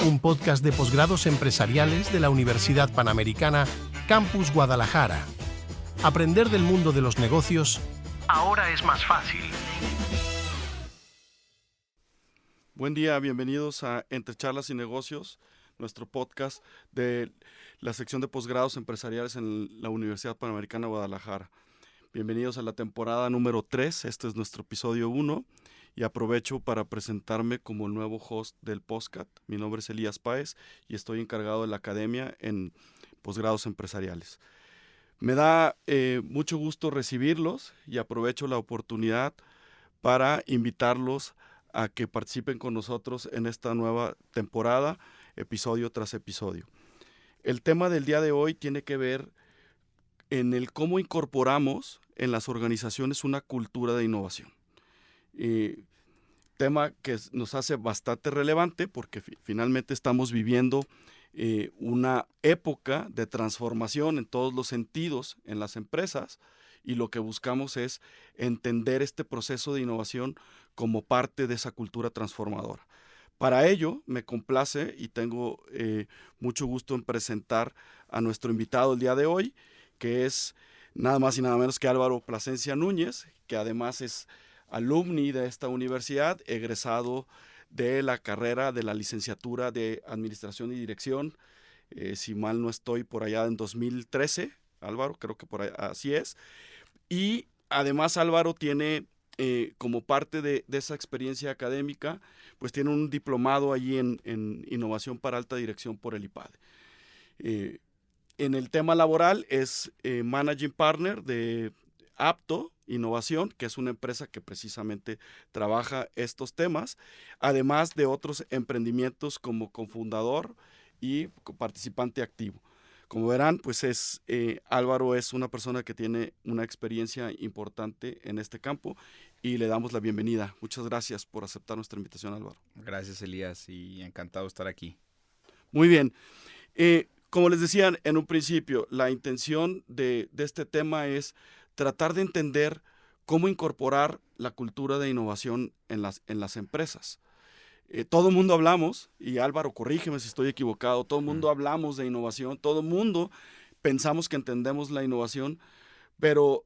un podcast de posgrados empresariales de la Universidad Panamericana, Campus Guadalajara. Aprender del mundo de los negocios ahora es más fácil. Buen día, bienvenidos a Entre Charlas y Negocios, nuestro podcast de la sección de posgrados empresariales en la Universidad Panamericana de Guadalajara. Bienvenidos a la temporada número 3, este es nuestro episodio 1 y aprovecho para presentarme como el nuevo host del podcast. Mi nombre es Elías Páez y estoy encargado de la academia en posgrados empresariales. Me da mucho gusto recibirlos y aprovecho la oportunidad para invitarlos a que participen con nosotros en esta nueva temporada, episodio tras episodio. El tema del día de hoy tiene que ver en el cómo incorporamos en las organizaciones una cultura de innovación. Tema que nos hace bastante relevante porque finalmente estamos viviendo una época de transformación en todos los sentidos en las empresas y lo que buscamos es entender este proceso de innovación como parte de esa cultura transformadora. Para ello me complace y tengo mucho gusto en presentar a nuestro invitado el día de hoy, que es nada más y nada menos que Álvaro Plasencia Núñez, que además es alumni de esta universidad, egresado de la carrera de la licenciatura de Administración y Dirección, si mal no estoy, por allá en 2013, Álvaro, creo que por allá, así es. Y además Álvaro tiene, como parte de esa experiencia académica, pues tiene un diplomado allí en Innovación para Alta Dirección por el IPADE. En el tema laboral es Managing Partner de Apto Innovación, que es una empresa que precisamente trabaja estos temas, además de otros emprendimientos como cofundador y participante activo. Como verán, pues Álvaro es una persona que tiene una experiencia importante en este campo y le damos la bienvenida. Muchas gracias por aceptar nuestra invitación, Álvaro. Gracias, Elías, y encantado de estar aquí. Muy bien. Como les decía en un principio, la intención de este tema es tratar de entender cómo incorporar la cultura de innovación en las empresas. Todo el mundo hablamos, y Álvaro, corrígeme si estoy equivocado, todo el mundo hablamos de innovación, todo el mundo pensamos que entendemos la innovación, pero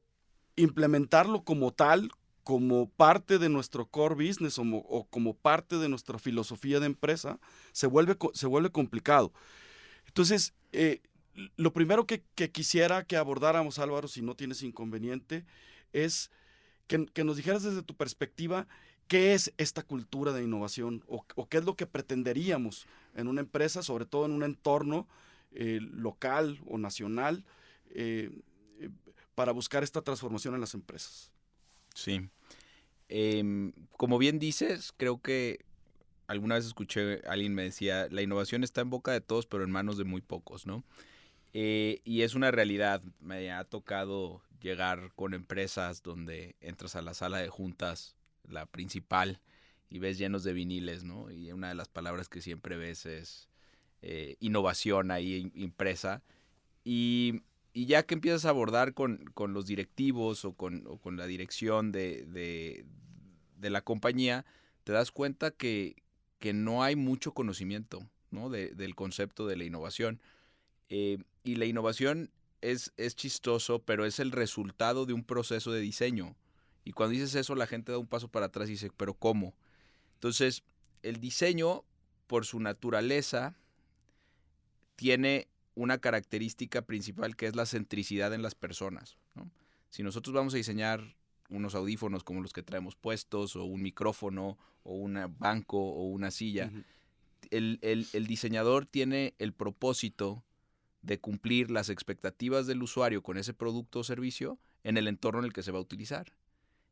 implementarlo como tal, como parte de nuestro core business o como parte de nuestra filosofía de empresa, se vuelve complicado. Entonces, lo primero que quisiera que abordáramos, Álvaro, si no tienes inconveniente, es que nos dijeras desde tu perspectiva qué es esta cultura de innovación o qué es lo que pretenderíamos en una empresa, sobre todo en un entorno local o nacional, para buscar esta transformación en las empresas. Sí. Como bien dices, creo que alguna vez escuché, alguien me decía, la innovación está en boca de todos, pero en manos de muy pocos, ¿no? Y es una realidad. Me ha tocado llegar con empresas donde entras a la sala de juntas, la principal, y ves llenos de viniles, ¿no? Y una de las palabras que siempre ves es innovación ahí impresa. Y ya que empiezas a abordar con los directivos o con la dirección de la compañía, te das cuenta que no hay mucho conocimiento, ¿no? del concepto de la innovación. Y la innovación es chistoso, pero es el resultado de un proceso de diseño. Y cuando dices eso, la gente da un paso para atrás y dice, ¿pero cómo? Entonces, el diseño, por su naturaleza, tiene una característica principal que es la centricidad en las personas, ¿no? Si nosotros vamos a diseñar unos audífonos como los que traemos puestos, o un micrófono, o un banco, o una silla, uh-huh. el diseñador tiene el propósito de cumplir las expectativas del usuario con ese producto o servicio en el entorno en el que se va a utilizar.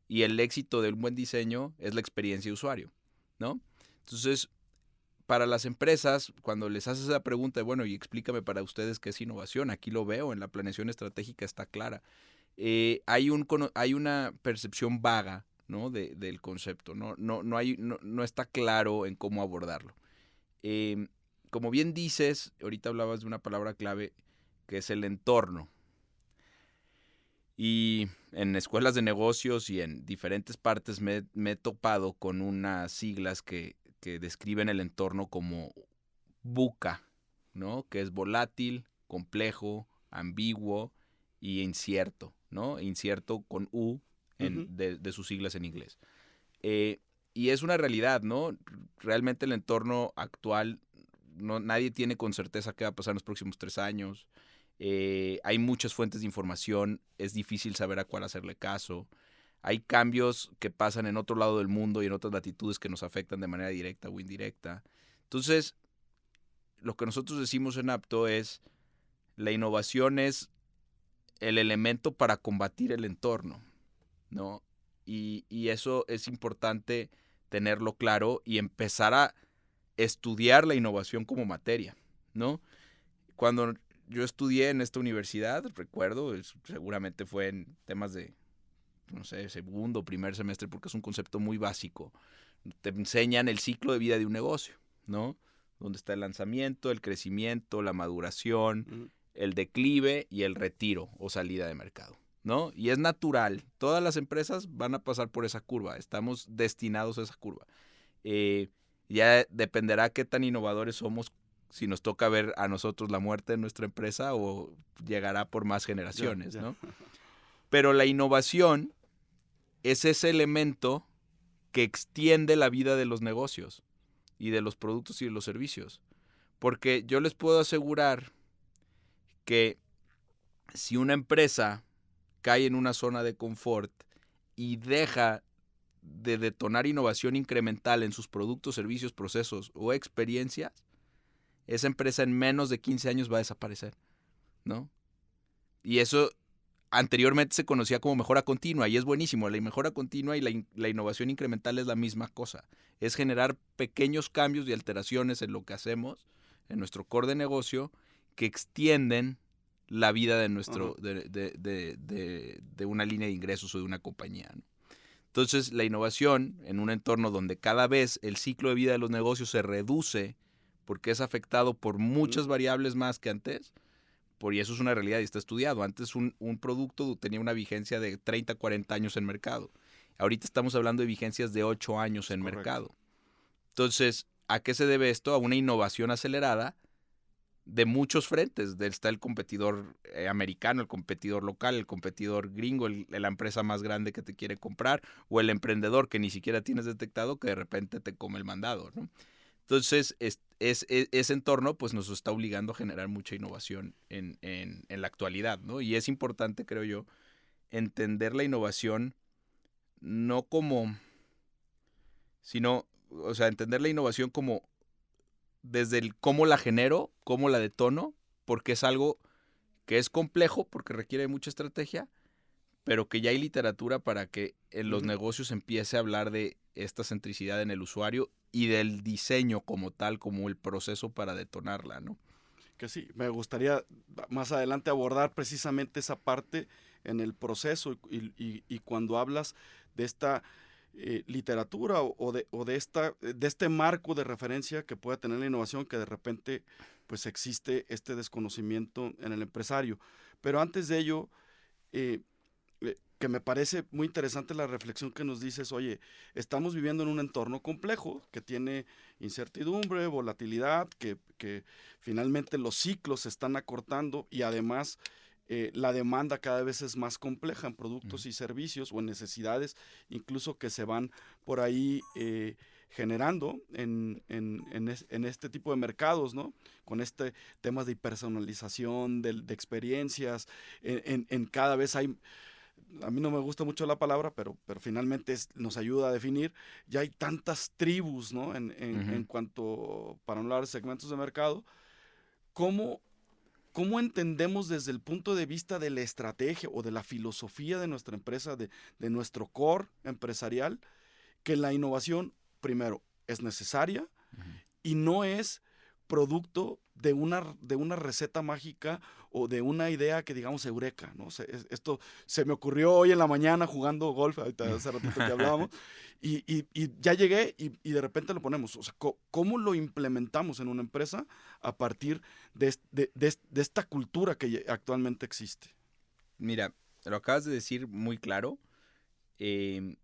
Y el éxito de un buen diseño es la experiencia de usuario, ¿no? Entonces, para las empresas, cuando les haces esa pregunta de, bueno, y explícame para ustedes qué es innovación, aquí lo veo, en la planeación estratégica está clara. Hay una percepción vaga, ¿no? del concepto, no está claro en cómo abordarlo. Como bien dices, ahorita hablabas de una palabra clave que es el entorno. Y en escuelas de negocios y en diferentes partes me he topado con unas siglas que describen el entorno como VUCA, ¿no? Que es volátil, complejo, ambiguo y incierto, ¿no? Incierto con U de sus siglas en inglés. Y es una realidad, ¿no? Realmente el entorno actual, nadie tiene con certeza qué va a pasar en los próximos 3 años. Hay muchas fuentes de información, es difícil saber a cuál hacerle caso. Hay cambios que pasan en otro lado del mundo y en otras latitudes que nos afectan de manera directa o indirecta. Entonces, lo que nosotros decimos en Apto es, la innovación es el elemento para combatir el entorno, ¿no? Y eso es importante tenerlo claro y empezar a estudiar la innovación como materia, ¿no? Cuando yo estudié en esta universidad, recuerdo, seguramente fue en temas de, no sé, segundo o primer semestre, porque es un concepto muy básico. Te enseñan el ciclo de vida de un negocio, ¿no? Donde está el lanzamiento, el crecimiento, la maduración, el declive y el retiro o salida de mercado, ¿no? Y es natural. Todas las empresas van a pasar por esa curva. Estamos destinados a esa curva. Ya dependerá qué tan innovadores somos, si nos toca ver a nosotros la muerte de nuestra empresa o llegará por más generaciones, ¿no? Pero la innovación es ese elemento que extiende la vida de los negocios y de los productos y de los servicios. Porque yo les puedo asegurar que si una empresa cae en una zona de confort y deja de detonar innovación incremental en sus productos, servicios, procesos o experiencias, esa empresa en menos de 15 años va a desaparecer, ¿no? Y eso anteriormente se conocía como mejora continua y es buenísimo. La mejora continua y la innovación incremental es la misma cosa. Es generar pequeños cambios y alteraciones en lo que hacemos, en nuestro core de negocio, que extienden la vida de nuestro de una línea de ingresos o de una compañía, ¿no? Entonces, la innovación en un entorno donde cada vez el ciclo de vida de los negocios se reduce porque es afectado por muchas variables más que antes, y eso es una realidad y está estudiado. Antes un producto tenía una vigencia de 30, 40 años en mercado. Ahorita estamos hablando de vigencias de 8 años en mercado. Entonces, ¿a qué se debe esto? A una innovación acelerada de muchos frentes. Está el competidor americano, el competidor local, el competidor gringo, la empresa más grande que te quiere comprar, o el emprendedor que ni siquiera tienes detectado que de repente te come el mandado, ¿no? Entonces, ese entorno pues, nos está obligando a generar mucha innovación en la actualidad, ¿no? Y es importante, creo yo, entender la innovación no como, sino, o sea, entender la innovación como desde el cómo la genero, cómo la detono, porque es algo que es complejo, porque requiere mucha estrategia, pero que ya hay literatura para que en los negocios empiece a hablar de esta centricidad en el usuario y del diseño como tal, como el proceso para detonarla, ¿no? Que sí, me gustaría más adelante abordar precisamente esa parte en el proceso y cuando hablas de esta literatura o de este marco de referencia que pueda tener la innovación, que de repente pues existe este desconocimiento en el empresario. Pero antes de ello, que me parece muy interesante la reflexión que nos dices, oye, estamos viviendo en un entorno complejo que tiene incertidumbre, volatilidad, que finalmente los ciclos se están acortando y además la demanda cada vez es más compleja en productos y servicios o en necesidades incluso que se van por ahí generando en este tipo de mercados, ¿no? Con temas de hipersonalización, de experiencias, en cada vez hay... A mí no me gusta mucho la palabra, pero finalmente nos ayuda a definir. Ya hay tantas tribus, ¿no? En cuanto, para no hablar de segmentos de mercado, ¿cómo entendemos desde el punto de vista de la estrategia o de la filosofía de nuestra empresa, de nuestro core empresarial, que la innovación, primero, es necesaria y no es producto de una receta mágica o de una idea que digamos eureka, ¿no? Esto se me ocurrió hoy en la mañana jugando golf, hace ratito que hablábamos, y ya llegué y de repente lo ponemos. O sea, ¿cómo lo implementamos en una empresa a partir de esta cultura que actualmente existe? Mira, lo acabas de decir muy claro, y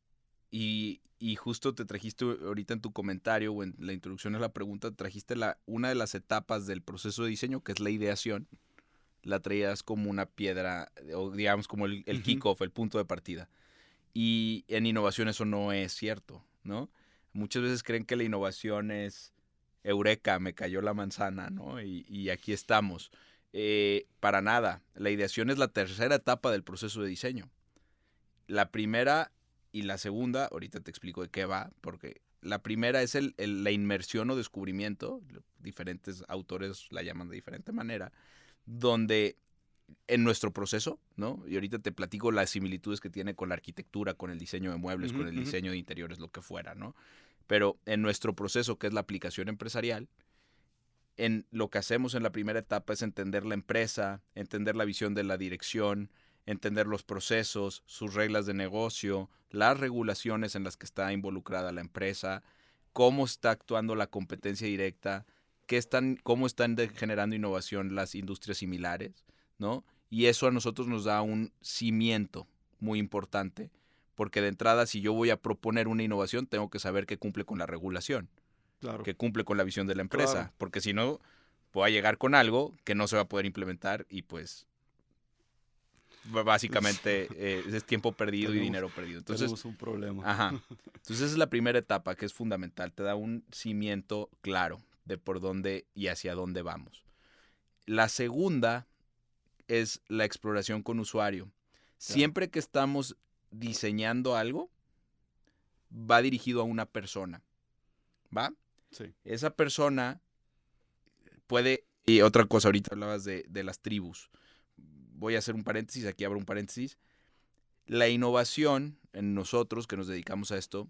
Y justo te trajiste ahorita en tu comentario o en la introducción a la pregunta, trajiste una de las etapas del proceso de diseño, que es la ideación. La traías como una piedra, o digamos como el kickoff, el punto de partida. Y en innovación eso no es cierto, ¿no? Muchas veces creen que la innovación es eureka, me cayó la manzana, ¿no? Y aquí estamos. Para nada. La ideación es la tercera etapa del proceso de diseño. La primera y la segunda, ahorita te explico de qué va, porque la primera es la inmersión o descubrimiento, diferentes autores la llaman de diferente manera, donde en nuestro proceso, ¿no? Y ahorita te platico las similitudes que tiene con la arquitectura, con el diseño de muebles, con el diseño de interiores, lo que fuera, ¿no? Pero en nuestro proceso, que es la aplicación empresarial, en lo que hacemos en la primera etapa es entender la empresa, entender la visión de la dirección, entender los procesos, sus reglas de negocio, las regulaciones en las que está involucrada la empresa, cómo está actuando la competencia directa, cómo están generando innovación las industrias similares, ¿no? Y eso a nosotros nos da un cimiento muy importante, porque de entrada, si yo voy a proponer una innovación, tengo que saber que cumple con la regulación, Claro. que cumple con la visión de la empresa, Claro. porque si no, voy a llegar con algo que no se va a poder implementar y pues básicamente es tiempo perdido y dinero perdido. Entonces, tenemos un problema. Ajá. Entonces esa es la primera etapa, que es fundamental, te da un cimiento claro de por dónde y hacia dónde vamos. La segunda es la exploración con usuario. Siempre que estamos diseñando algo, va dirigido a una persona, ¿va? Sí. Esa persona puede... Y otra cosa, ahorita hablabas de las tribus. Voy a hacer un paréntesis, aquí abro un paréntesis. La innovación en nosotros que nos dedicamos a esto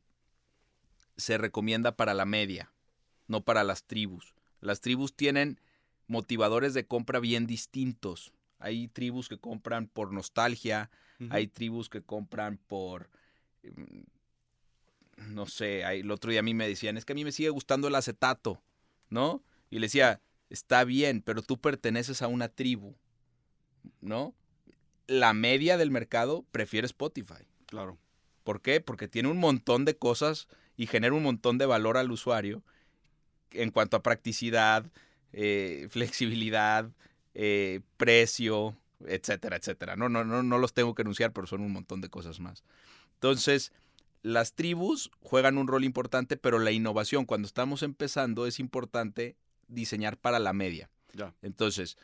se recomienda para la media, no para las tribus. Las tribus tienen motivadores de compra bien distintos. Hay tribus que compran por nostalgia, hay tribus que compran por, no sé, el otro día a mí me decían, es que a mí me sigue gustando el acetato, ¿no? Y le decía, está bien, pero tú perteneces a una tribu, ¿no? La media del mercado prefiere Spotify. Claro. ¿Por qué? Porque tiene un montón de cosas y genera un montón de valor al usuario en cuanto a practicidad, flexibilidad, precio, etcétera, etcétera. No los tengo que enunciar, pero son un montón de cosas más. Entonces, las tribus juegan un rol importante, pero la innovación, cuando estamos empezando, es importante diseñar para la media. Ya. Entonces,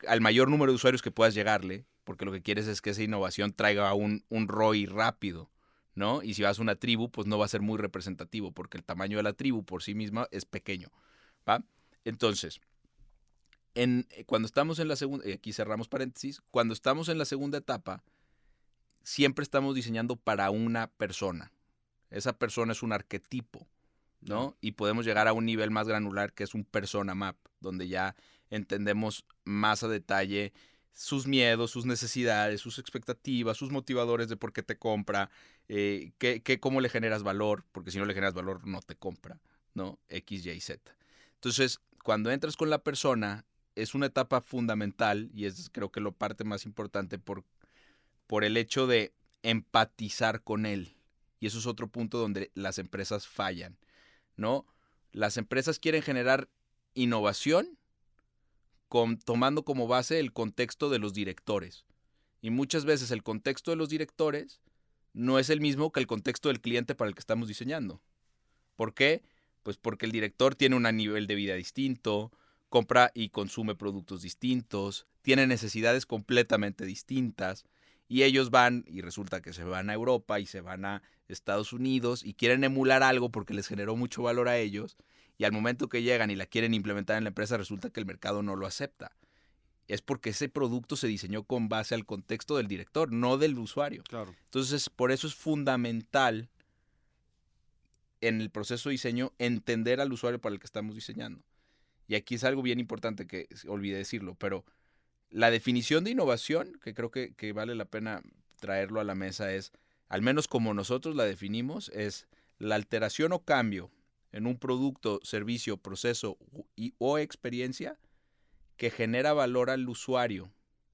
al mayor número de usuarios que puedas llegarle, porque lo que quieres es que esa innovación traiga un ROI rápido, ¿no? Y si vas a una tribu, pues no va a ser muy representativo, porque el tamaño de la tribu por sí misma es pequeño, ¿va? Entonces, cuando estamos en la segunda, y aquí cerramos paréntesis, cuando estamos en la segunda etapa, siempre estamos diseñando para una persona. Esa persona es un arquetipo, ¿no? Y podemos llegar a un nivel más granular que es un persona map, donde ya entendemos más a detalle sus miedos, sus necesidades, sus expectativas, sus motivadores de por qué te compra, cómo le generas valor, porque si no le generas valor no te compra, ¿no? X, Y, Z. Entonces, cuando entras con la persona, es una etapa fundamental y es creo que la parte más importante por el hecho de empatizar con él. Y eso es otro punto donde las empresas fallan, ¿no? Las empresas quieren generar innovación tomando como base el contexto de los directores. Y muchas veces el contexto de los directores no es el mismo que el contexto del cliente para el que estamos diseñando. ¿Por qué? Pues porque el director tiene un nivel de vida distinto, compra y consume productos distintos, tiene necesidades completamente distintas, y ellos van, y resulta que se van a Europa y se van a Estados Unidos y quieren emular algo porque les generó mucho valor a ellos, y al momento que llegan y la quieren implementar en la empresa resulta que el mercado no lo acepta. Es porque ese producto se diseñó con base al contexto del director, no del usuario. Claro. Entonces, por eso es fundamental en el proceso de diseño entender al usuario para el que estamos diseñando. Y aquí es algo bien importante que olvidé decirlo, pero la definición de innovación, que creo que vale la pena traerlo a la mesa, es, al menos como nosotros la definimos, es la alteración o cambio en un producto, servicio, proceso o experiencia que genera valor al usuario,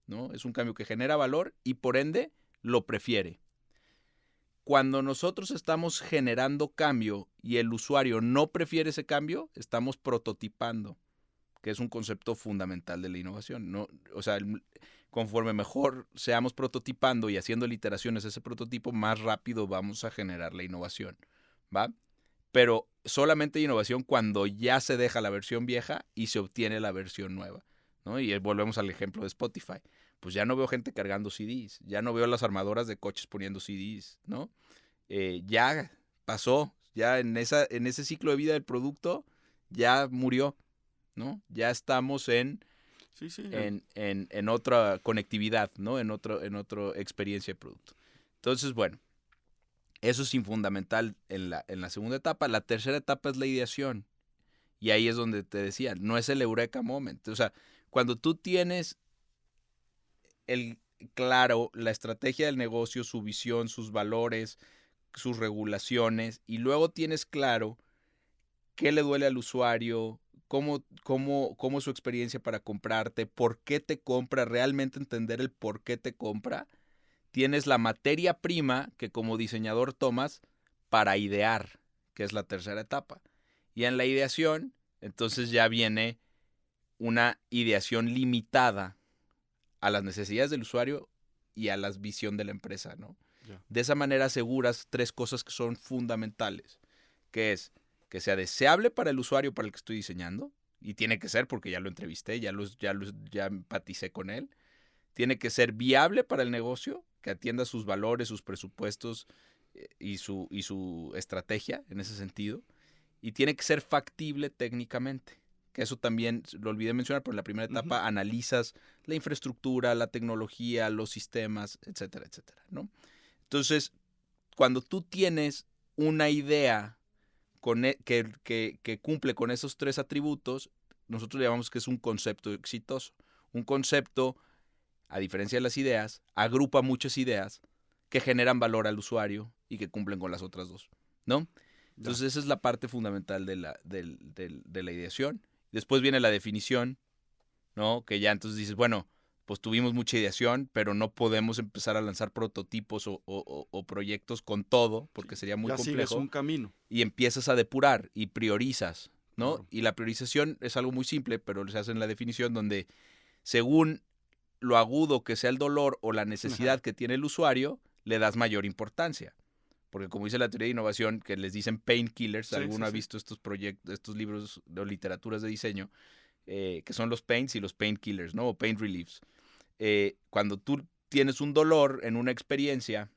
¿no? Es un cambio que genera valor y por ende lo prefiere. cuando nosotros estamos generando cambio y el usuario no prefiere ese cambio, estamos prototipando, que es un concepto fundamental de la innovación, ¿no? O sea, conforme mejor seamos prototipando y haciendo iteraciones a ese prototipo, más rápido vamos a generar la innovación, ¿va? Pero solamente hay innovación cuando ya se deja la versión vieja y se obtiene la versión nueva, ¿no? Y volvemos al ejemplo de Spotify. Pues ya no veo gente cargando CDs, ya no veo las armadoras de coches poniendo CDs, ¿no? Ya pasó, ya en ese ciclo de vida del producto ya murió, ¿no? Ya estamos en otra conectividad, ¿no? En otra experiencia de producto. Entonces, bueno, eso es fundamental en la segunda etapa. La tercera etapa es la ideación. Y ahí es donde te decía, no es el eureka moment. O sea, cuando tú tienes la estrategia del negocio, su visión, sus valores, sus regulaciones, y luego tienes claro qué le duele al usuario, cómo es su experiencia para comprarte, por qué te compra, realmente entender el por qué te compra, tienes la materia prima que como diseñador tomas para idear, que es la tercera etapa. Y en la ideación, entonces ya viene una ideación limitada a las necesidades del usuario y a la visión de la empresa, ¿no? Yeah. De esa manera aseguras 3 cosas que son fundamentales, que es que sea deseable para el usuario para el que estoy diseñando, y tiene que ser porque ya lo entrevisté, ya empaticé con él. Tiene que ser viable para el negocio, que atienda sus valores, sus presupuestos y su estrategia en ese sentido. Y tiene que ser factible técnicamente. Que eso también lo olvidé mencionar, pero en la primera etapa analizas la infraestructura, la tecnología, los sistemas, etcétera, etcétera, ¿no? Entonces, cuando tú tienes una idea que cumple con esos 3 atributos, nosotros le llamamos que es un concepto exitoso. Un concepto, a diferencia de las ideas, agrupa muchas ideas que generan valor al usuario y que cumplen con las otras 2, ¿no? Entonces, esa es la parte fundamental de la ideación. Después viene la definición, ¿no? Que ya entonces dices, bueno, pues tuvimos mucha ideación, pero no podemos empezar a lanzar prototipos o proyectos con todo, porque sería muy complejo. Ya sigues un camino. Y empiezas a depurar y priorizas, ¿no? Claro. Y la priorización es algo muy simple, pero se hace en la definición donde, según lo agudo que sea el dolor o la necesidad que tiene el usuario, le das mayor importancia. Porque como dice la teoría de innovación, que les dicen painkillers, ¿alguno ha visto estos libros de literaturas de diseño? Que son los pains y los painkillers, ¿no? O pain reliefs. Cuando tú tienes un dolor en una experiencia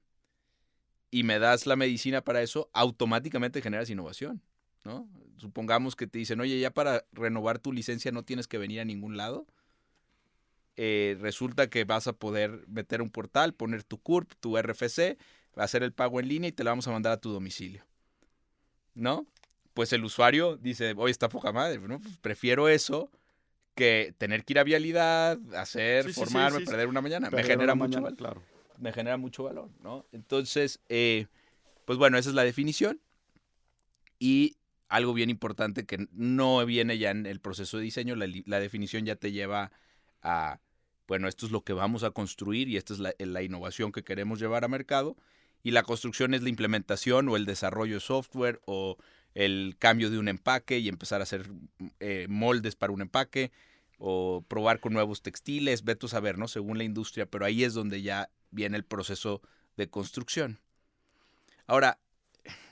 y me das la medicina para eso, automáticamente generas innovación, ¿no? Supongamos que te dicen, oye, ya para renovar tu licencia no tienes que venir a ningún lado. Resulta que vas a poder meter un portal, poner tu CURP, tu RFC, hacer el pago en línea y te la vamos a mandar a tu domicilio, ¿no? Pues el usuario dice, oye, está poca madre, ¿no? Pues prefiero eso que tener que ir a vialidad, formarme, perder una mañana. Me genera mucho valor. Claro. Me genera mucho valor, ¿no? Entonces, pues bueno, esa es la definición. Y algo bien importante que no viene ya en el proceso de diseño, la definición ya te lleva a, bueno, esto es lo que vamos a construir y esta es la innovación que queremos llevar a mercado. Y la construcción es la implementación o el desarrollo de software o el cambio de un empaque y empezar a hacer moldes para un empaque o probar con nuevos textiles, vete a saber, ¿no? Según la industria, pero ahí es donde ya viene el proceso de construcción. Ahora,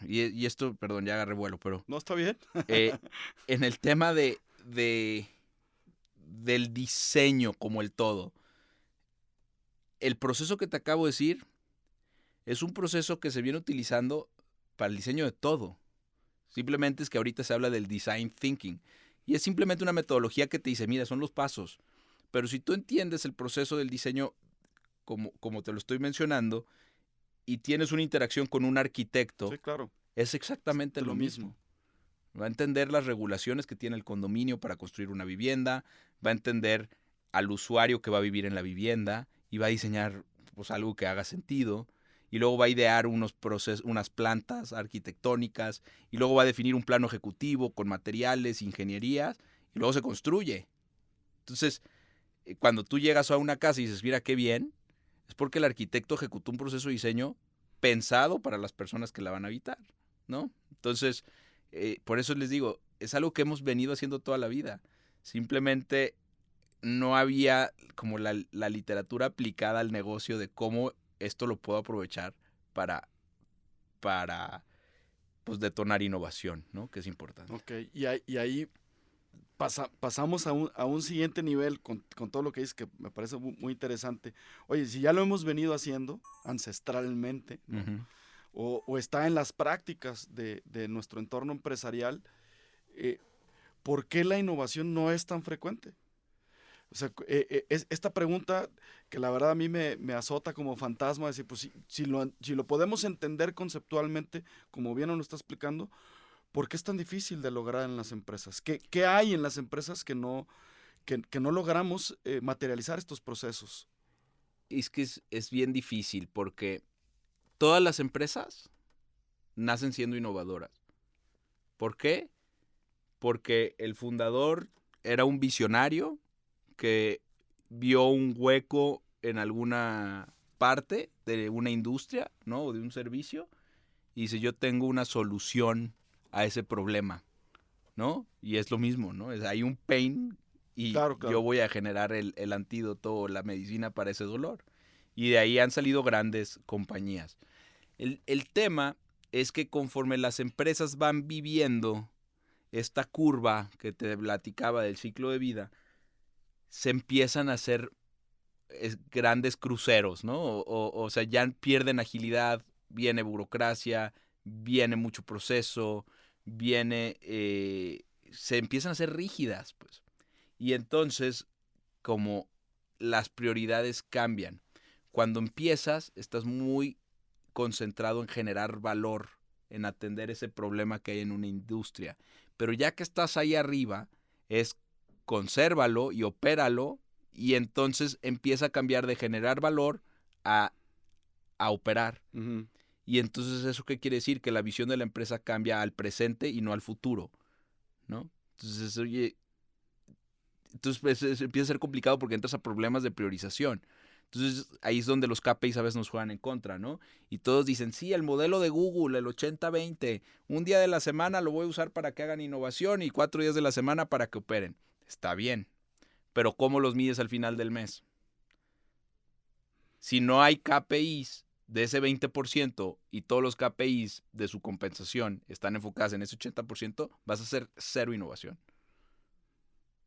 y esto, perdón, ya agarré vuelo, pero... No, está bien. En el tema del diseño como el todo, el proceso que te acabo de decir es un proceso que se viene utilizando para el diseño de todo. Simplemente es que ahorita se habla del design thinking. Y es simplemente una metodología que te dice, mira, son los pasos. Pero si tú entiendes el proceso del diseño como te lo estoy mencionando y tienes una interacción con un arquitecto, sí, claro, es exactamente lo mismo. Va a entender las regulaciones que tiene el condominio para construir una vivienda, va a entender al usuario que va a vivir en la vivienda y va a diseñar pues, algo que haga sentido. Y luego va a idear unas plantas arquitectónicas, y luego va a definir un plano ejecutivo con materiales, ingenierías, y luego se construye. Entonces, cuando tú llegas a una casa y dices, mira qué bien, es porque el arquitecto ejecutó un proceso de diseño pensado para las personas que la van a habitar, ¿no? Entonces, por eso les digo, es algo que hemos venido haciendo toda la vida. Simplemente no había como la literatura aplicada al negocio de cómo esto lo puedo aprovechar para pues detonar innovación, ¿no? Que es importante. Ok, y ahí pasamos a un siguiente nivel con todo lo que dices, que me parece muy interesante. Oye, si ya lo hemos venido haciendo ancestralmente, ¿no? O está en las prácticas de nuestro entorno empresarial, ¿por qué la innovación no es tan frecuente? O sea, esta pregunta que la verdad a mí me azota como fantasma, decir, pues si lo podemos entender conceptualmente, como bien nos está explicando, ¿por qué es tan difícil de lograr en las empresas? ¿Qué hay en las empresas que no logramos materializar estos procesos? Es que es bien difícil porque todas las empresas nacen siendo innovadoras. ¿Por qué? Porque el fundador era un visionario que vio un hueco en alguna parte de una industria, ¿no? O de un servicio, y dice, yo tengo una solución a ese problema, ¿no? Y es lo mismo, ¿no? Hay un pain y Claro. yo voy a generar el antídoto o la medicina para ese dolor. Y de ahí han salido grandes compañías. El tema es que conforme las empresas van viviendo esta curva que te platicaba del ciclo de vida, se empiezan a hacer grandes cruceros, ¿no? O sea, ya pierden agilidad, viene burocracia, viene mucho proceso, se empiezan a hacer rígidas, pues. Y entonces, como las prioridades cambian, cuando empiezas, estás muy concentrado en generar valor, en atender ese problema que hay en una industria. Pero ya que estás ahí arriba, es consérvalo y opéralo, y entonces empieza a cambiar de generar valor a operar. Uh-huh. Y entonces, ¿eso qué quiere decir? Que la visión de la empresa cambia al presente y no al futuro, ¿no? Entonces, oye, pues, empieza a ser complicado porque entras a problemas de priorización. Entonces, ahí es donde los KPIs a veces nos juegan en contra, ¿no? Y todos dicen, sí, el modelo de Google, el 80-20, un día de la semana lo voy a usar para que hagan innovación y 4 días de la semana para que operen. Está bien, pero ¿cómo los mides al final del mes? Si no hay KPIs de ese 20% y todos los KPIs de su compensación están enfocados en ese 80%, vas a hacer cero innovación.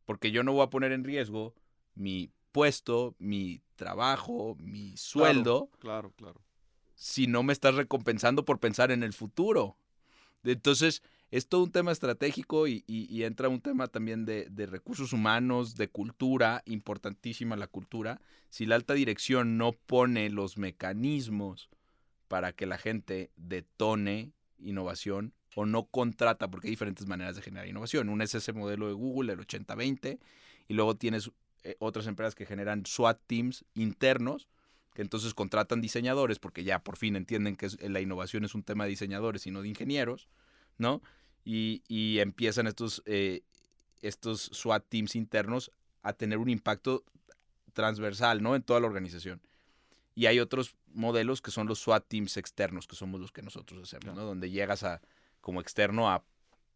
Porque yo no voy a poner en riesgo mi puesto, mi trabajo, mi sueldo. Claro. Si no me estás recompensando por pensar en el futuro. Entonces, es todo un tema estratégico y entra un tema también de recursos humanos, de cultura, importantísima la cultura. Si la alta dirección no pone los mecanismos para que la gente detone innovación o no contrata, porque hay diferentes maneras de generar innovación. Una es ese modelo de Google, el 80-20, y luego tienes otras empresas que generan SWAT teams internos, que entonces contratan diseñadores, porque ya por fin entienden que la innovación es un tema de diseñadores y no de ingenieros, ¿no? Y empiezan estos SWAT teams internos a tener un impacto transversal, ¿no? En toda la organización. Y hay otros modelos que son los SWAT teams externos, que somos los que nosotros hacemos, ¿no? Donde llegas como externo a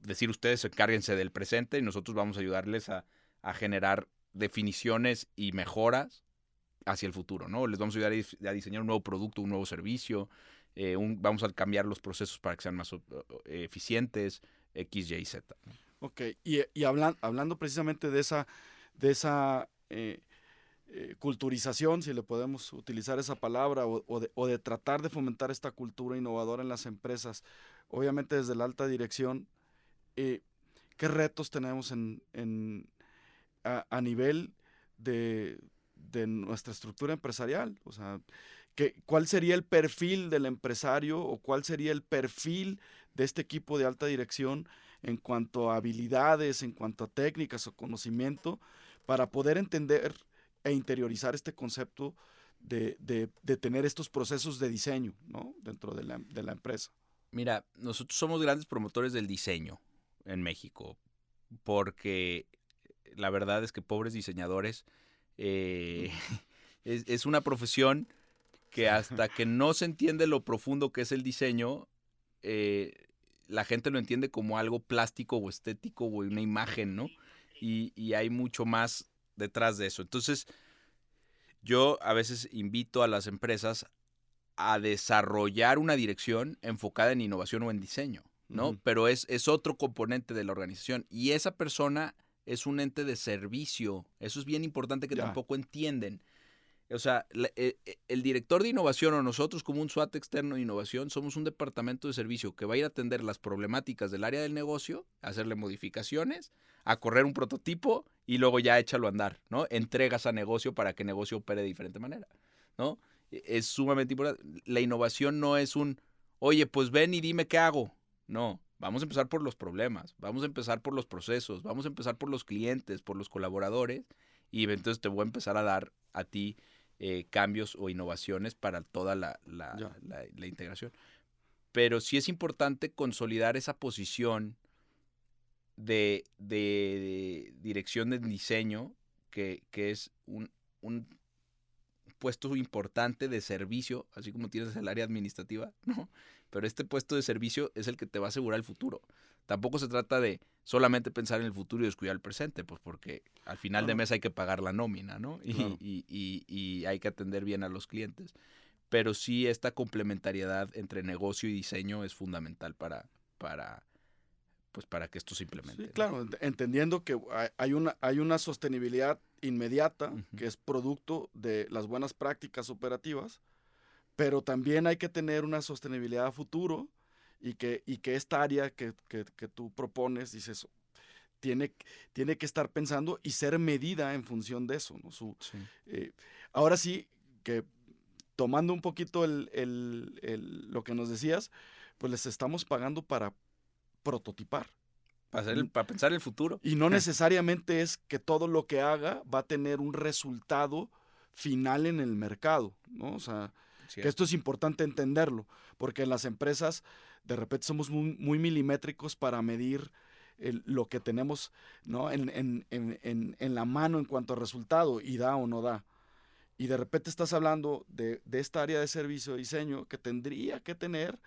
decir, ustedes encárguense del presente y nosotros vamos a ayudarles a generar definiciones y mejoras hacia el futuro, ¿no? Les vamos a ayudar a diseñar un nuevo producto, un nuevo servicio, vamos a cambiar los procesos para que sean más eficientes, X, Y, Z. Ok, y hablando precisamente de esa culturización, si le podemos utilizar esa palabra, o de tratar de fomentar esta cultura innovadora en las empresas, obviamente desde la alta dirección, ¿qué retos tenemos a nivel de nuestra estructura empresarial? O sea, ¿cuál sería el perfil del empresario o cuál sería el perfil de este equipo de alta dirección en cuanto a habilidades, en cuanto a técnicas o conocimiento para poder entender e interiorizar este concepto de tener estos procesos de diseño, ¿no? Dentro de la empresa? Mira, nosotros somos grandes promotores del diseño en México, porque la verdad es que pobres diseñadores es una profesión que hasta que no se entiende lo profundo que es el diseño, la gente lo entiende como algo plástico o estético o una imagen, ¿no? Y hay mucho más detrás de eso. Entonces, yo a veces invito a las empresas a desarrollar una dirección enfocada en innovación o en diseño, ¿no? Ujú. Pero es otro componente de la organización y esa persona es un ente de servicio. Eso es bien importante que Ya. tampoco entienden. O sea, el director de innovación o nosotros como un SWAT externo de innovación somos un departamento de servicio que va a ir a atender las problemáticas del área del negocio, a hacerle modificaciones, a correr un prototipo y luego ya échalo a andar, ¿no? Entregas a negocio para que el negocio opere de diferente manera, ¿no? Es sumamente importante. La innovación no es oye, pues ven y dime qué hago. No, vamos a empezar por los problemas, vamos a empezar por los procesos, vamos a empezar por los clientes, por los colaboradores y entonces te voy a empezar a dar a ti cambios o innovaciones para toda la integración. Pero sí es importante consolidar esa posición de dirección de diseño, que es un puesto importante de servicio, así como tienes el área administrativa, ¿no? Pero este puesto de servicio es el que te va a asegurar el futuro. Tampoco se trata de solamente pensar en el futuro y descuidar el presente, pues porque al final de mes hay que pagar la nómina, ¿no? Claro. Y hay que atender bien a los clientes. Pero sí esta complementariedad entre negocio y diseño es fundamental para que esto se implemente. Sí, claro, entendiendo que hay una sostenibilidad inmediata, Ujú. que es producto de las buenas prácticas operativas, pero también hay que tener una sostenibilidad a futuro y que esta área que tú propones, dices, tiene que estar pensando y ser medida en función de eso, ¿no? Sí. Ahora sí, que tomando un poquito lo que nos decías, pues les estamos pagando para prototipar. Para pensar el futuro. Y no necesariamente es que todo lo que haga va a tener un resultado final en el mercado, ¿no? O sea, que esto es importante entenderlo, porque en las empresas de repente somos muy milimétricos para medir lo que tenemos, ¿no? en la mano en cuanto a resultado, y da o no da. Y de repente estás hablando de esta área de servicio de diseño que tendría que tener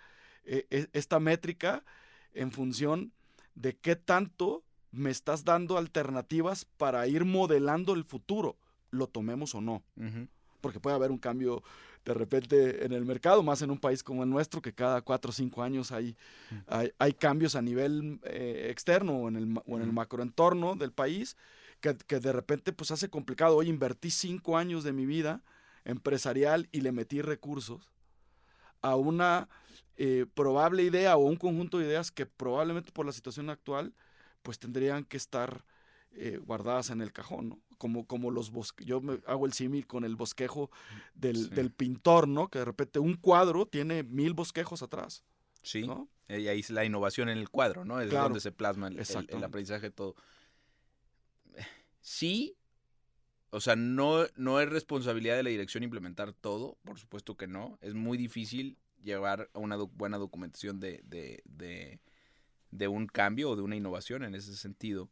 esta métrica en función de qué tanto me estás dando alternativas para ir modelando el futuro, lo tomemos o no. Uh-huh. Porque puede haber un cambio de repente en el mercado, más en un país como el nuestro, que cada 4 o 5 años hay cambios a nivel externo o en el macroentorno del país, que de repente pues hace complicado. Hoy invertí 5 años de mi vida empresarial y le metí recursos a una probable idea o un conjunto de ideas que probablemente por la situación actual pues tendrían que estar guardadas en el cajón, ¿no? Como los yo me hago el símil con el bosquejo del pintor, ¿no? Que de repente un cuadro tiene 1000 bosquejos atrás. Sí, ¿no? Y ahí es la innovación en el cuadro, ¿no? Es donde se plasma el aprendizaje de todo. Sí, o sea, no es responsabilidad de la dirección implementar todo, por supuesto que no. Es muy difícil llevar a una buena documentación de un cambio o de una innovación en ese sentido.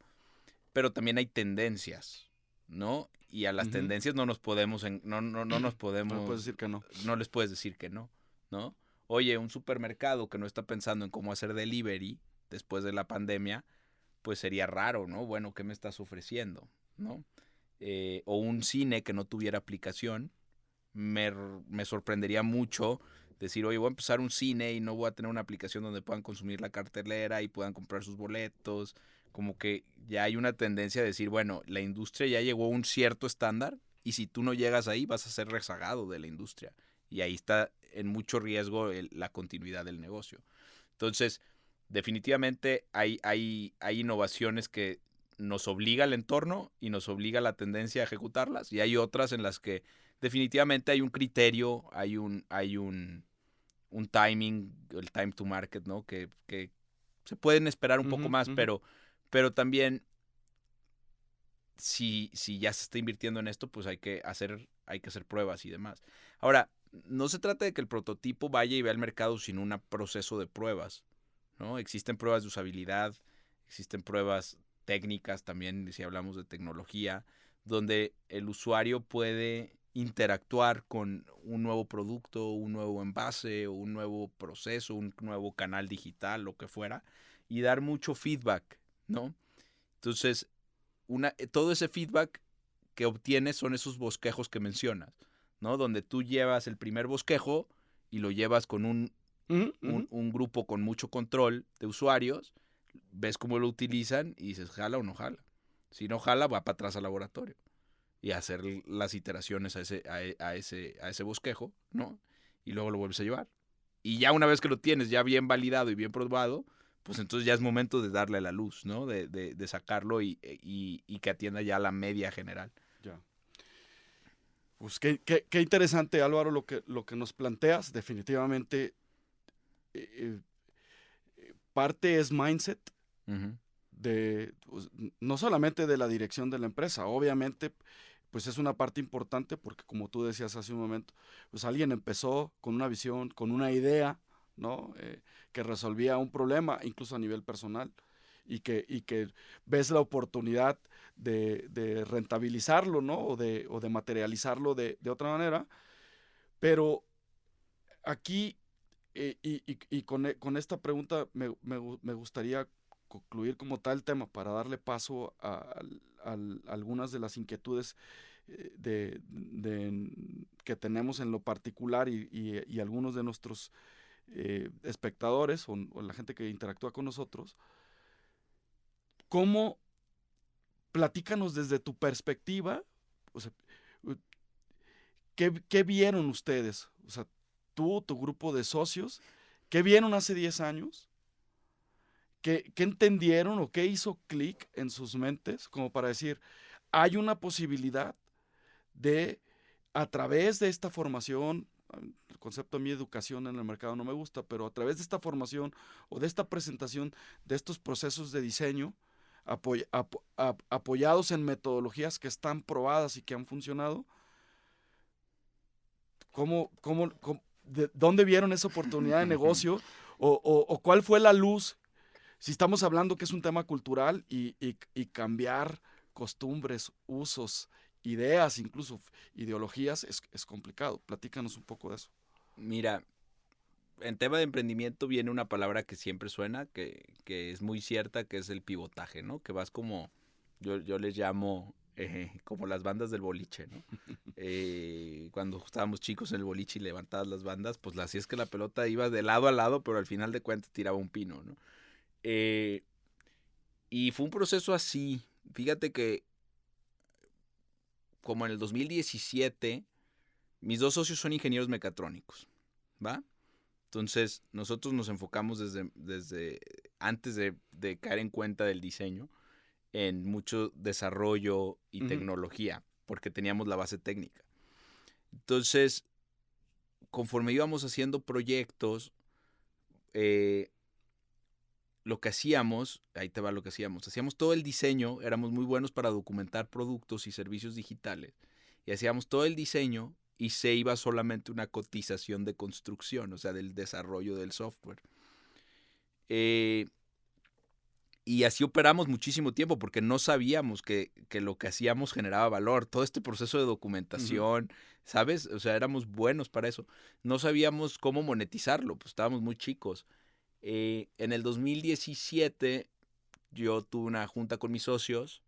Pero también hay tendencias, ¿no? Y a las tendencias no nos podemos, no nos podemos... No puedes decir que no. No les puedes decir que no, ¿no? Oye, un supermercado que no está pensando en cómo hacer delivery después de la pandemia, pues sería raro, ¿no? Bueno, ¿qué me estás ofreciendo? ¿No? O un cine que no tuviera aplicación, me sorprendería mucho decir, oye, voy a empezar un cine y no voy a tener una aplicación donde puedan consumir la cartelera y puedan comprar sus boletos. Como que ya hay una tendencia a decir, bueno, la industria ya llegó a un cierto estándar y si tú no llegas ahí vas a ser rezagado de la industria. Y ahí está en mucho riesgo la continuidad del negocio. Entonces, definitivamente hay innovaciones que nos obliga el entorno y nos obliga la tendencia a ejecutarlas. Y hay otras en las que definitivamente hay un criterio, hay un timing, el time to market, ¿no? Que se pueden esperar un poco más, pero también si ya se está invirtiendo en esto, pues hay que hacer pruebas y demás. Ahora, no se trata de que el prototipo vaya y vea al mercado sin un proceso de pruebas, ¿no? Existen pruebas de usabilidad, existen pruebas técnicas también, si hablamos de tecnología, donde el usuario puede interactuar con un nuevo producto, un nuevo envase, un nuevo proceso, un nuevo canal digital, lo que fuera, y dar mucho feedback, ¿no? Entonces, todo ese feedback que obtienes son esos bosquejos que mencionas, ¿no? Donde tú llevas el primer bosquejo y lo llevas con un grupo con mucho control de usuarios, ves cómo lo utilizan y dices, ¿jala o no jala? Si no jala, va para atrás al laboratorio y a hacer las iteraciones a ese bosquejo, ¿no? Y luego lo vuelves a llevar. Y ya una vez que lo tienes ya bien validado y bien probado, pues entonces ya es momento de darle la luz, ¿no? De sacarlo y que atienda ya la media general. Ya. Pues qué interesante, Álvaro, lo que nos planteas. Definitivamente, parte es mindset, Uh-huh. pues, no solamente de la dirección de la empresa, obviamente, pues es una parte importante porque como tú decías hace un momento, pues alguien empezó con una visión, con una idea, ¿no? Que resolvía un problema, incluso a nivel personal, y que ves la oportunidad de rentabilizarlo, ¿no? O de materializarlo de otra manera, pero aquí, y con esta pregunta me gustaría concluir como tal tema para darle paso a algunas de las inquietudes que tenemos en lo particular y algunos de nuestros espectadores o la gente que interactúa con nosotros. ¿Cómo, platícanos desde tu perspectiva, o sea, qué vieron ustedes? O sea, tú, tu grupo de socios, ¿qué vieron hace 10 años? ¿Qué entendieron o qué hizo clic en sus mentes como para decir, hay una posibilidad de, a través de esta formación, el concepto de mi educación en el mercado no me gusta, pero a través de esta formación o de esta presentación de estos procesos de diseño, apoyados en metodologías que están probadas y que han funcionado, ¿de dónde vieron esa oportunidad de negocio? ¿O cuál fue la luz? Si estamos hablando que es un tema cultural y cambiar costumbres, usos, ideas, incluso ideologías, es complicado. Platícanos un poco de eso. Mira, en tema de emprendimiento viene una palabra que siempre suena, que es muy cierta, que es el pivotaje, ¿no? Que vas como, yo les llamo como las bandas del boliche, ¿no? Cuando estábamos chicos en el boliche y levantabas las bandas, pues así es que la pelota iba de lado a lado, pero al final de cuentas tiraba un pino, ¿no? Y fue un proceso así. Fíjate que como en el 2017, mis dos socios son ingenieros mecatrónicos, ¿va? Entonces, nosotros nos enfocamos desde antes de caer en cuenta del diseño en mucho desarrollo y tecnología, porque teníamos la base técnica. Entonces, conforme íbamos haciendo proyectos, lo que hacíamos, ahí te va lo que hacíamos todo el diseño, éramos muy buenos para documentar productos y servicios digitales, y hacíamos todo el diseño y se iba solamente una cotización de construcción, o sea, del desarrollo del software. Y así operamos muchísimo tiempo porque no sabíamos que lo que hacíamos generaba valor. Todo este proceso de documentación, ¿sabes? O sea, éramos buenos para eso. No sabíamos cómo monetizarlo, pues estábamos muy chicos. En el 2017 yo tuve una junta con mis socios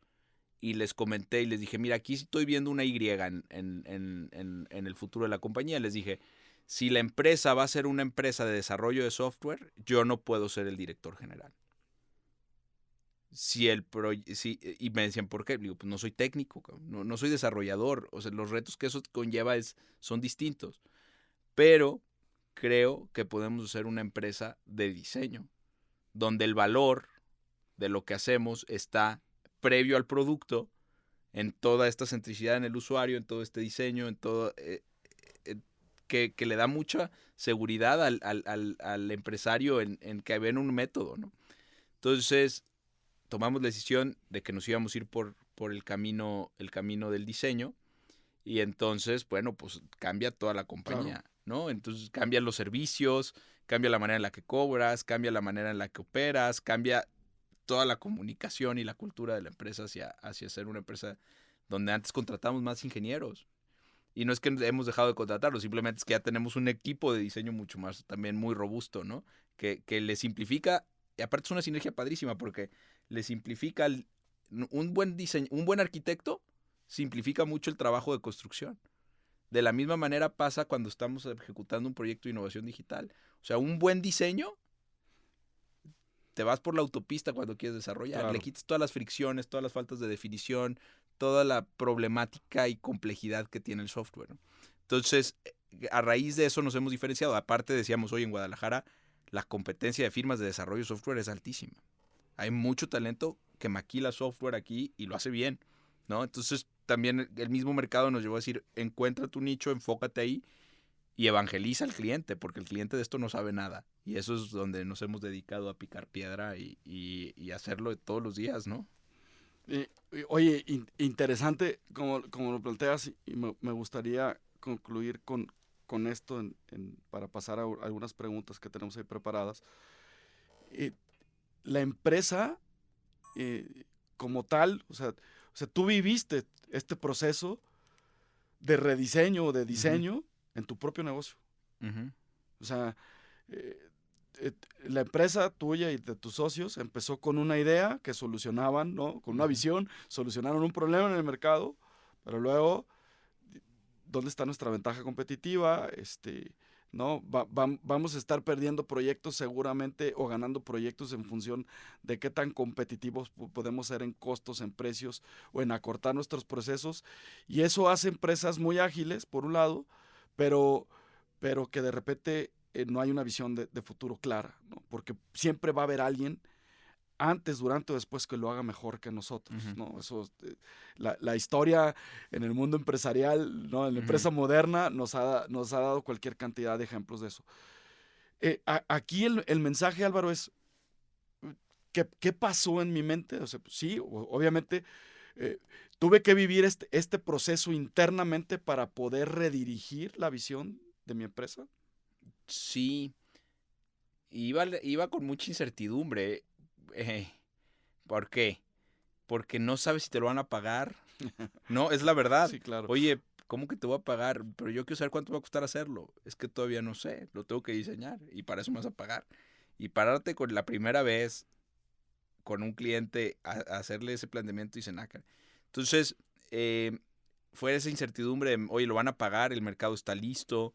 y les comenté y les dije, mira, aquí estoy viendo una Y en el futuro de la compañía. Les dije, si la empresa va a ser una empresa de desarrollo de software, yo no puedo ser el director general. Y me decían, ¿por qué? Digo, pues no soy técnico, no soy desarrollador. O sea, los retos que eso conlleva son distintos. Pero creo que podemos ser una empresa de diseño, donde el valor de lo que hacemos está previo al producto, en toda esta centricidad en el usuario, en todo este diseño, en todo que le da mucha seguridad al empresario en que ven un método, ¿no? Entonces, tomamos la decisión de que nos íbamos a ir por el camino del diseño, y entonces, bueno, pues cambia toda la compañía, claro, ¿no? Entonces cambian los servicios, cambia la manera en la que cobras, cambia la manera en la que operas, cambia toda la comunicación y la cultura de la empresa hacia ser una empresa donde antes contratamos más ingenieros. Y no es que hemos dejado de contratarlo, simplemente es que ya tenemos un equipo de diseño mucho más también muy robusto, ¿no? Que le simplifica, y aparte es una sinergia padrísima porque le simplifica un buen diseño, un buen arquitecto simplifica mucho el trabajo de construcción. De la misma manera pasa cuando estamos ejecutando un proyecto de innovación digital. O sea, un buen diseño, te vas por la autopista cuando quieres desarrollar. Claro. Le quitas todas las fricciones, todas las faltas de definición, toda la problemática y complejidad que tiene el software, ¿no? Entonces, a raíz de eso nos hemos diferenciado. Aparte, decíamos, hoy en Guadalajara, la competencia de firmas de desarrollo de software es altísima. Hay mucho talento que maquila software aquí y lo hace bien, ¿no? Entonces, también el mismo mercado nos llevó a decir, encuentra tu nicho, enfócate ahí y evangeliza al cliente, porque el cliente de esto no sabe nada. Y eso es donde nos hemos dedicado a picar piedra y hacerlo todos los días, ¿no? Oye, interesante como lo planteas, y me gustaría concluir con esto para pasar a algunas preguntas que tenemos ahí preparadas. La empresa como tal, o sea, tú viviste este proceso de rediseño o de diseño en tu propio negocio. Uh-huh. O sea, la empresa tuya y de tus socios empezó con una idea que solucionaban, ¿no? Con una visión, solucionaron un problema en el mercado, pero luego, ¿dónde está nuestra ventaja competitiva? ¿No? Vamos a estar perdiendo proyectos seguramente o ganando proyectos en función de qué tan competitivos podemos ser en costos, en precios o en acortar nuestros procesos. Y eso hace empresas muy ágiles, por un lado, pero que de repente no hay una visión de futuro clara, ¿no? Porque siempre va a haber alguien antes, durante o después que lo haga mejor que nosotros, Uh-huh. ¿no? Eso, la historia en el mundo empresarial, ¿no? En la empresa moderna nos ha dado cualquier cantidad de ejemplos de eso. Aquí el mensaje, Álvaro, es ¿qué pasó en mi mente? O sea, sí, obviamente tuve que vivir este proceso internamente para poder redirigir la visión de mi empresa. Sí, iba con mucha incertidumbre. ¿Por qué? Porque no sabes si te lo van a pagar. No, es la verdad. Sí, claro. Oye, ¿cómo que te voy a pagar? Pero yo quiero saber cuánto va a costar hacerlo. Es que todavía no sé, lo tengo que diseñar y para eso me vas a pagar. Y pararte con la primera vez con un cliente a hacerle ese planteamiento y se naca. Entonces, fue esa incertidumbre de, oye, lo van a pagar, el mercado está listo.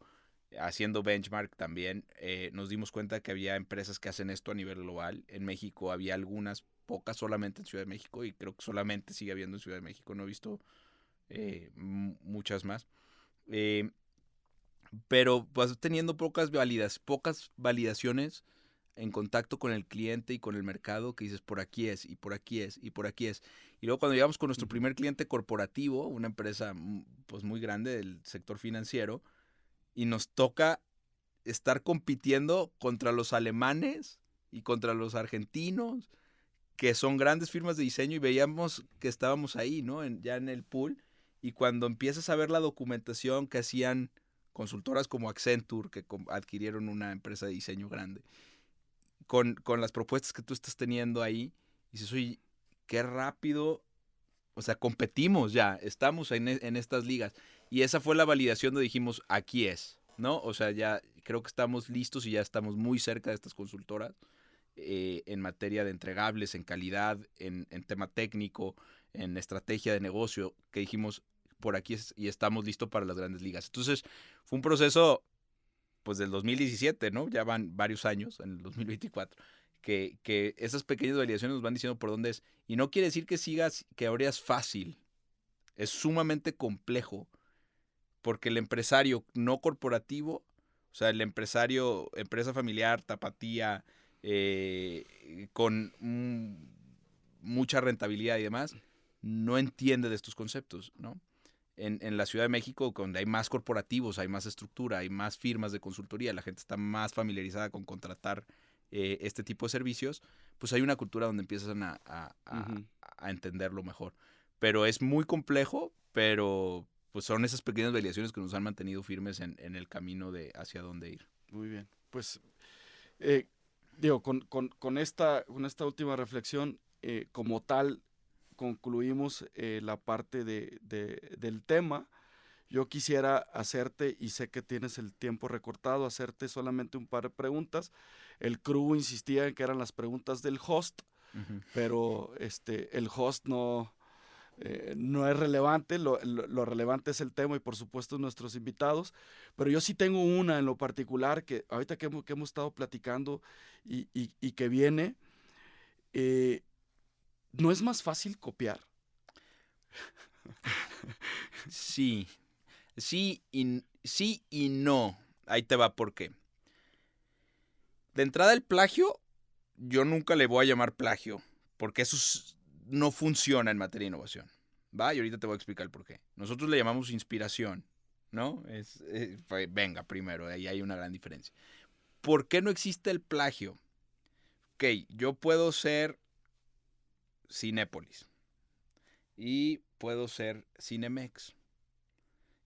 Haciendo benchmark también, nos dimos cuenta que había empresas que hacen esto a nivel global. En México había algunas, pocas solamente en Ciudad de México, y creo que solamente sigue habiendo en Ciudad de México. No he visto muchas más. Pero pues teniendo pocas validaciones en contacto con el cliente y con el mercado, que dices, por aquí es, y por aquí es, y por aquí es. Y luego cuando llegamos con nuestro primer cliente corporativo, una empresa pues muy grande del sector financiero, y nos toca estar compitiendo contra los alemanes y contra los argentinos, que son grandes firmas de diseño, y veíamos que estábamos ahí, ¿no? Ya en el pool. Y cuando empiezas a ver la documentación que hacían consultoras como Accenture, que adquirieron una empresa de diseño grande, con las propuestas que tú estás teniendo ahí, dices, oye, qué rápido, o sea, competimos ya, estamos en estas ligas. Y esa fue la validación donde dijimos, aquí es, ¿no? O sea, ya creo que estamos listos y ya estamos muy cerca de estas consultoras en materia de entregables, en calidad, en tema técnico, en estrategia de negocio, que dijimos, por aquí es, y estamos listos para las grandes ligas. Entonces, fue un proceso, pues, del 2017, ¿no? Ya van varios años, en el 2024. Que esas pequeñas validaciones nos van diciendo por dónde es. Y no quiere decir que ahora es fácil. Es sumamente complejo. Porque el empresario no corporativo, o sea, el empresario, empresa familiar, tapatía, con mucha rentabilidad y demás, no entiende de estos conceptos, ¿no? En la Ciudad de México, donde hay más corporativos, hay más estructura, hay más firmas de consultoría, la gente está más familiarizada con contratar este tipo de servicios, pues hay una cultura donde empiezan a entenderlo mejor. Pero es muy complejo, pero pues son esas pequeñas validaciones que nos han mantenido firmes en el camino de hacia dónde ir. Muy bien. Pues, digo, con esta última reflexión, como tal, concluimos la parte del tema. yo quisiera hacerte, y sé que tienes el tiempo recortado, hacerte solamente un par de preguntas. El crew insistía en que eran las preguntas del host, pero el host no es relevante, lo relevante es el tema y por supuesto nuestros invitados, pero yo sí tengo una en lo particular que ahorita que hemos estado platicando y que viene, ¿no es más fácil copiar? Sí, sí y no. Ahí te va por qué. De entrada el plagio, yo nunca le voy a llamar plagio, porque eso no funciona en materia de innovación. ¿Va? Y ahorita te voy a explicar el por qué. Nosotros le llamamos inspiración, ¿no? Venga, primero, ahí hay una gran diferencia. ¿Por qué no existe el plagio? Ok, yo puedo ser Cinépolis y puedo ser Cinemex.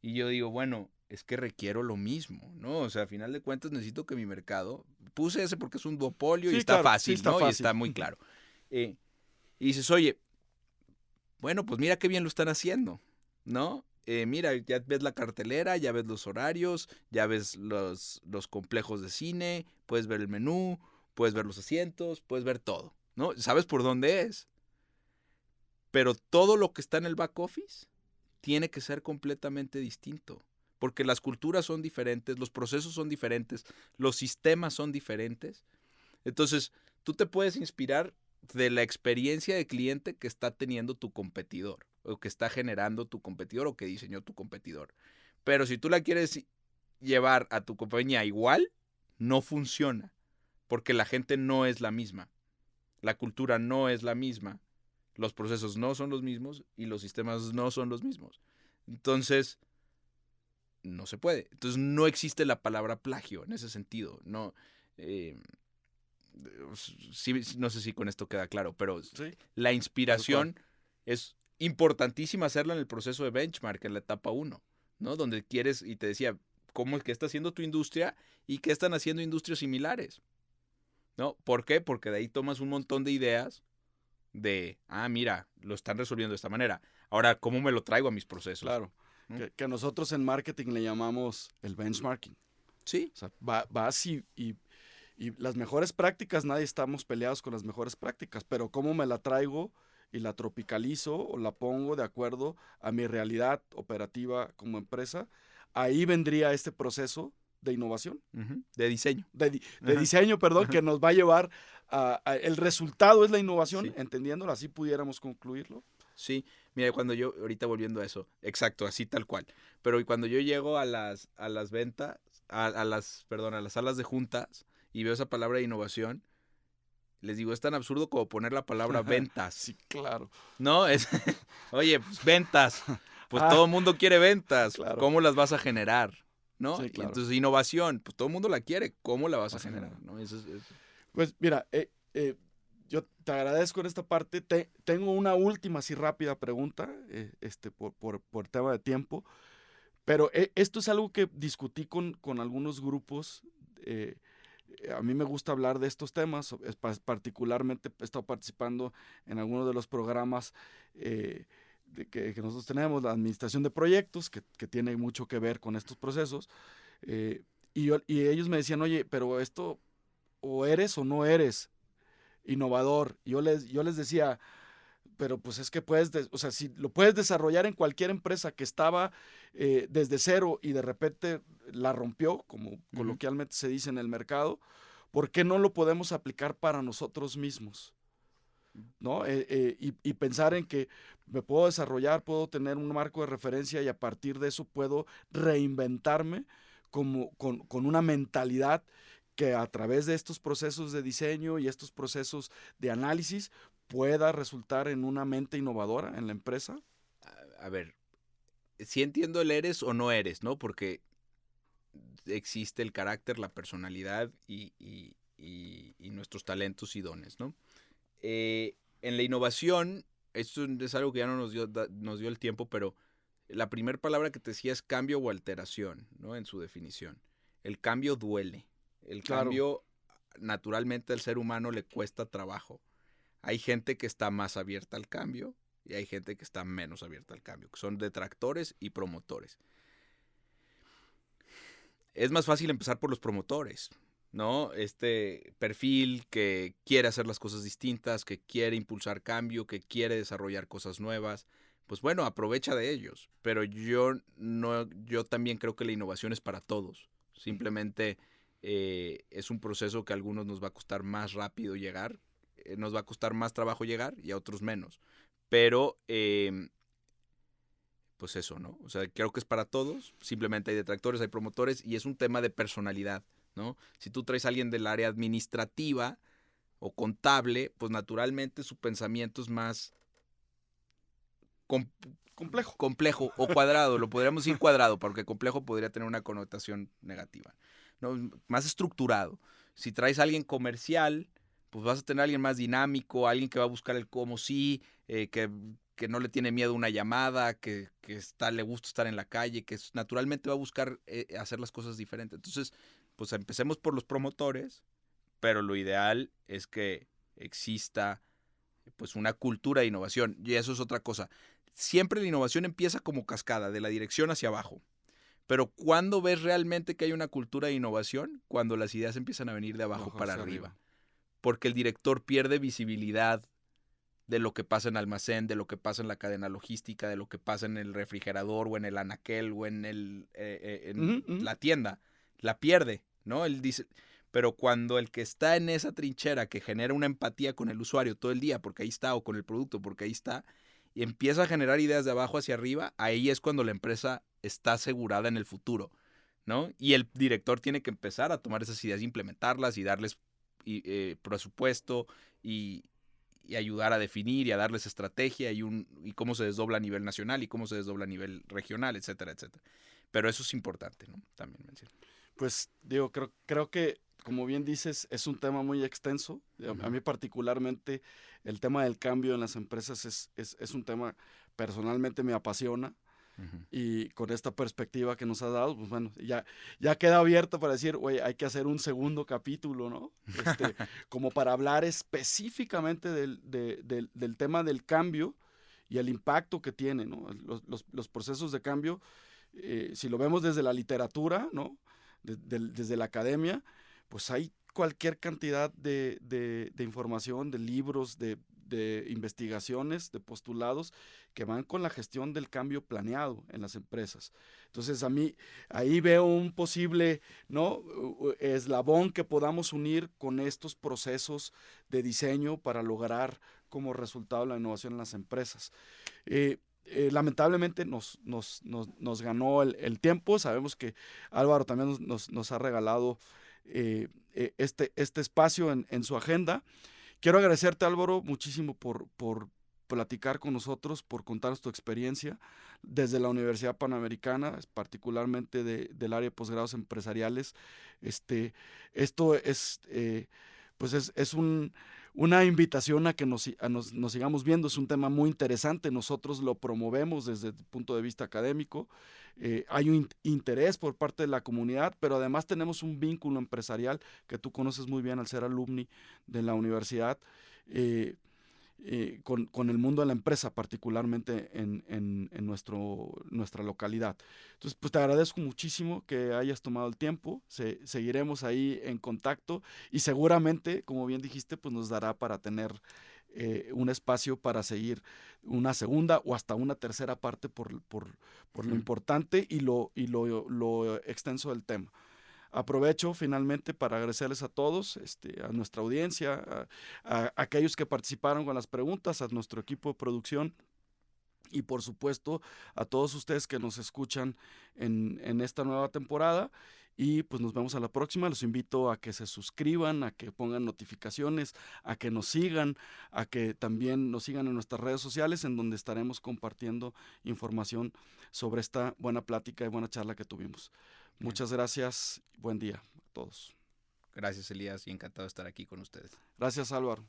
Y yo digo, bueno, es que requiero lo mismo, ¿no? O sea, a final de cuentas necesito que mi mercado... Puse ese porque es un duopolio y está claro, fácil, sí está ¿no? fácil. Y está muy claro. Y dices, oye, bueno, pues mira qué bien lo están haciendo, ¿no? Mira, ya ves la cartelera, ya ves los horarios, ya ves los complejos de cine, puedes ver el menú, puedes ver los asientos, puedes ver todo, ¿no? Sabes por dónde es. Pero todo lo que está en el back office tiene que ser completamente distinto. Porque las culturas son diferentes, los procesos son diferentes, los sistemas son diferentes. Entonces, tú te puedes inspirar de la experiencia de cliente que está teniendo tu competidor, o que está generando tu competidor, o que diseñó tu competidor. Pero si tú la quieres llevar a tu compañía igual, no funciona, porque la gente no es la misma, la cultura no es la misma, los procesos no son los mismos y los sistemas no son los mismos. Entonces, no se puede. Entonces, no existe la palabra plagio en ese sentido. No, sí, no sé si con esto queda claro, pero Sí, la inspiración es importantísima hacerla en el proceso de benchmark, en la etapa 1, ¿no? Donde quieres, y te decía, cómo es que está haciendo tu industria y qué están haciendo industrias similares, ¿no? ¿Por qué? Porque de ahí tomas un montón de ideas de, mira, lo están resolviendo de esta manera. Ahora, ¿cómo me lo traigo a mis procesos? Claro, ¿no? que nosotros en marketing le llamamos el benchmarking. Sí. O sea, vas y las mejores prácticas, nadie estamos peleados con las mejores prácticas, pero cómo me la traigo y la tropicalizo o la pongo de acuerdo a mi realidad operativa como empresa, ahí vendría este proceso de innovación. De diseño. De diseño, perdón, que nos va a llevar el resultado es la innovación, Sí. entendiéndolo, así pudiéramos concluirlo. Sí, mira, cuando yo, ahorita volviendo a eso, exacto, así tal cual, pero cuando yo llego a las ventas, a las salas de juntas y veo esa palabra de innovación, les digo, es tan absurdo como poner la palabra ventas. Sí, claro. No, es, oye, pues ventas, pues todo el mundo quiere ventas, claro. ¿Cómo las vas a generar? ¿No? Sí, claro. Entonces, innovación, pues todo el mundo la quiere, ¿cómo la vas a generar? ¿No? Eso. Pues mira, yo te agradezco en esta parte. Tengo una última, así rápida pregunta, por tema de tiempo, pero esto es algo que discutí con algunos grupos. A mí me gusta hablar de estos temas, particularmente he estado participando en algunos de los programas que nosotros tenemos, la administración de proyectos, que tiene mucho que ver con estos procesos, y ellos me decían, oye, pero esto o eres o no eres innovador. Y yo les decía, pero pues es que o sea, si lo puedes desarrollar en cualquier empresa que estaba desde cero y de repente la rompió, como coloquialmente se dice en el mercado, ¿por qué no lo podemos aplicar para nosotros mismos? ¿No? Y pensar en que me puedo desarrollar, puedo tener un marco de referencia y a partir de eso puedo reinventarme con una mentalidad que a través de estos procesos de diseño y estos procesos de análisis pueda resultar en una mente innovadora en la empresa. A ver, si entiendo el eres o no eres, ¿no? Porque existe el carácter, la personalidad y nuestros talentos y dones, ¿no? En la innovación, esto es algo que ya no nos dio el tiempo, pero la primera palabra que te decía es cambio o alteración, ¿no? En su definición. El cambio duele. El cambio, naturalmente, al ser humano le cuesta trabajo. Hay gente que está más abierta al cambio y hay gente que está menos abierta al cambio, que son detractores y promotores. es más fácil empezar por los promotores, ¿no? Este perfil que quiere hacer las cosas distintas, que quiere impulsar cambio, que quiere desarrollar cosas nuevas, pues bueno, aprovecha de ellos. Pero yo también creo que la innovación es para todos. Simplemente es un proceso que a algunos nos va a costar más rápido llegar, nos va a costar más trabajo llegar y a otros menos. Pero pues eso, ¿no? O sea, creo que es para todos. Simplemente hay detractores, hay promotores y es un tema de personalidad, ¿no? Si tú traes a alguien del área administrativa o contable, pues naturalmente su pensamiento es más complejo o cuadrado. Lo podríamos decir cuadrado, porque complejo podría tener una connotación negativa, ¿no? Más estructurado. Si traes a alguien comercial, pues vas a tener a alguien más dinámico, alguien que va a buscar el cómo sí, que no le tiene miedo a una llamada, que le gusta estar en la calle, que naturalmente va a buscar hacer las cosas diferentes. Entonces, pues empecemos por los promotores, pero lo ideal es que exista pues una cultura de innovación. Y eso es otra cosa. Siempre la innovación empieza como cascada, de la dirección hacia abajo. Pero ¿cuándo ves realmente que hay una cultura de innovación? Cuando las ideas empiezan a venir de abajo para arriba. Porque el director pierde visibilidad de lo que pasa en almacén, de lo que pasa en la cadena logística, de lo que pasa en el refrigerador o en el anaquel o en la tienda. La pierde, ¿no? Él dice, pero cuando el que está en esa trinchera que genera una empatía con el usuario todo el día, porque ahí está, o con el producto, porque ahí está, y empieza a generar ideas de abajo hacia arriba, ahí es cuando la empresa está asegurada en el futuro, ¿no? Y el director tiene que empezar a tomar esas ideas, implementarlas y darles presupuesto y ayudar a definir y a darles estrategia y cómo se desdobla a nivel nacional y cómo se desdobla a nivel regional, etcétera, etcétera. Pero eso es importante, ¿no? También menciono. Pues digo, creo que, como bien dices, es un tema muy extenso. A mí particularmente el tema del cambio en las empresas es un tema personalmente me apasiona. Y con esta perspectiva que nos ha dado, pues bueno, ya queda abierto para decir, oye, hay que hacer un segundo capítulo, ¿no? Como para hablar específicamente del tema del cambio y el impacto que tiene, ¿no? Los procesos de cambio, si lo vemos desde la literatura, ¿no? Desde la academia, pues hay cualquier cantidad de información, de libros, de investigaciones, de postulados que van con la gestión del cambio planeado en las empresas. Entonces a mí ahí veo un posible, ¿no?, eslabón que podamos unir con estos procesos de diseño para lograr como resultado la innovación en las empresas. Lamentablemente nos ganó el tiempo. Sabemos que Álvaro también nos ha regalado este espacio en su agenda. Quiero agradecerte, Álvaro, muchísimo por platicar con nosotros, por contarnos tu experiencia desde la Universidad Panamericana, particularmente del área de posgrados empresariales. Esto es, pues es una invitación a que nos sigamos viendo. Es un tema muy interesante. Nosotros lo promovemos desde el punto de vista académico. Hay un interés por parte de la comunidad, pero además tenemos un vínculo empresarial que tú conoces muy bien al ser alumni de la universidad, con el mundo de la empresa, particularmente en nuestra localidad. Entonces, pues te agradezco muchísimo que hayas tomado el tiempo. Seguiremos ahí en contacto y seguramente, como bien dijiste, pues nos dará para tener un espacio para seguir una segunda o hasta una tercera parte por lo importante y lo extenso del tema. Aprovecho finalmente para agradecerles a todos, a nuestra audiencia, a aquellos que participaron con las preguntas, a nuestro equipo de producción y por supuesto a todos ustedes que nos escuchan en esta nueva temporada. Y pues nos vemos a la próxima. Los invito a que se suscriban, a que pongan notificaciones, a que nos sigan, a que también nos sigan en nuestras redes sociales, en donde estaremos compartiendo información sobre esta buena plática y buena charla que tuvimos. Muchas gracias. Buen día a todos. Gracias, Elías, y encantado de estar aquí con ustedes. Gracias, Álvaro.